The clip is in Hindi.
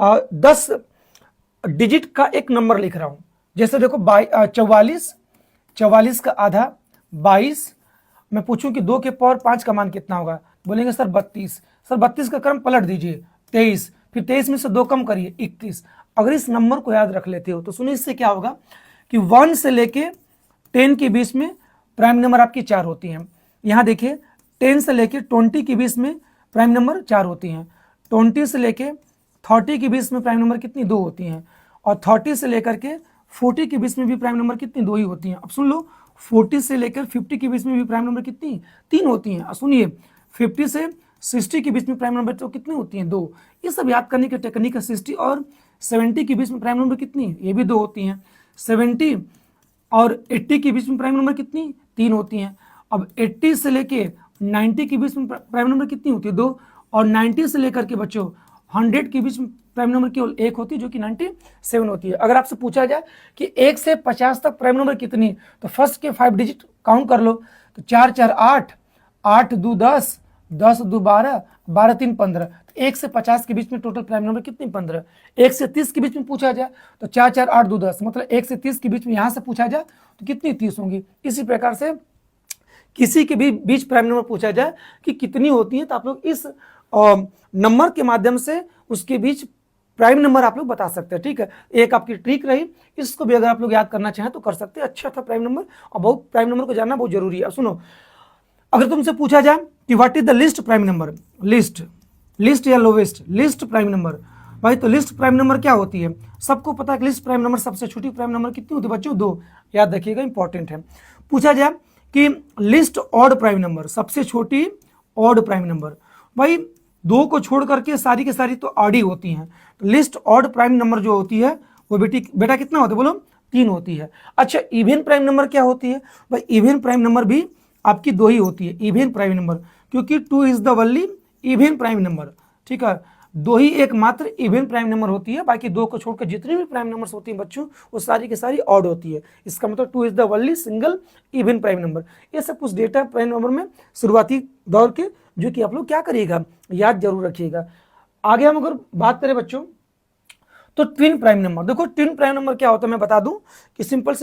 10 डिजिट का एक नंबर लिख रहा हूं, जैसे देखो 44 का आधा 22। मैं पूछूं कि 2 के पावर 5 का मान कितना होगा, बोलेंगे सर 32। सर 32 का क्रम पलट दीजिए 23, फिर 23 में से 2 कम करिए 31। अगर इस नंबर को याद रख लेते हो तो सुनिए इससे क्या होगा कि 1 से लेके 10 के बीच में प्राइम नंबर आपकी 4 होती हैं। यहाँ देखिए 10 से लेके 20 के बीच में प्राइम नंबर 4 होती हैं। 20 से लेके 30 के बीच में प्राइम नंबर कितनी 2 होती हैं। और 30 से लेकर के 40 के बीच में भी प्राइम नंबर कितनी 2 ही होती हैं। अब सुन लो 40 से लेकर 50 के बीच में भी प्राइम नंबर कितनी 3 होती हैं। सुनिए 50 से 60 के बीच में प्राइम नंबर तो कितनी होती हैं 2। ये सब याद करने की टेक्निक है। 60 और 70 के बीच में प्राइम नंबर कितनी, ये भी 2 होती हैं। 70 और 80 के बीच में प्राइम नंबर कितनी 3 होती हैं। अब 80 से लेके 90 के बीच में प्राइम नंबर कितनी होती है 2। और 90 से लेकर के बच्चों 100 के बीच में प्राइम नंबर केवल 1 होती है, जो कि 97 होती है। अगर आपसे पूछा जाए कि 1 से 50 तक प्राइम नंबर कितनी, तो फर्स्ट के 5 डिजिट काउंट कर लो। तो 4 4 8, 8 2 10, 10 2 12, 12 3 15। 1 से 50 के बीच में टोटल प्राइम नंबर कितनी 15। 1 से 30 के बीच में पूछा जाए तो 4 4 8 2 10, मतलब 1 से 30 के बीच में यहाँ से पूछा जाए तो कितनी 30 होंगी। इसी प्रकार से किसी के भी बीच प्राइम नंबर पूछा जाए कि कितनी होती है, तो आप लोग इस नंबर के माध्यम से उसके बीच प्राइम नंबर आप लोग बता सकते हैं। ठीक है, एक आपकी ट्रिक रही, इसको भी अगर आप लोग याद करना चाहें तो कर सकते हैं। अच्छा था प्राइम नंबर, और बहुत प्राइम नंबर को जानना बहुत जरूरी है। सुनो, अगर तुमसे पूछा जाए कि what is the list prime number, list या लोवेस्ट, लिस्ट प्राइम नंबर भाई, तो लिस्ट प्राइम नंबर क्या होती है, सबको पता है कि लिस्ट प्राइम नंबर सबसे छोटी प्राइम नंबर कितनी होती है बच्चों 2। याद रखिएगा, इंपॉर्टेंट है। पूछा जाए कि लिस्ट ऑड प्राइम नंबर, सबसे छोटी ऑड प्राइम नंबर, भाई 2 को छोड़ करके सारी की सारी तो ऑड ही होती हैं। तो लिस्ट ऑड प्राइम नंबर जो होती है वो बेटा कितना होता है बोलो 3 होती है। अच्छा, इवन प्राइम नंबर क्या होती है भाई, इवन प्राइम नंबर भी आपकी 2 ही होती है, इवन प्राइम नंबर, क्योंकि 2 is the only even prime number. ठीक है, 2 ही एकमात्र इवन प्राइम नंबर होती है, बाकी 2 को छोड़कर जितनी भी प्राइम नंबर्स होती हैं बच्चों वो सारी की सारी ऑड होती है। इसका मतलब 2 is the only single even prime number. ये सब कुछ डेटा प्राइम नंबर में शुरुआती दौर के, जो कि आप लोग क्या करिएगा याद जरूर रखिएगा। आगे हम अगर बात करें बच्चों तो ट्विन प्राइम नंबर, देखो ट्विन प्राइम नंबर क्या होता है मैं बता दूं कि सिंपल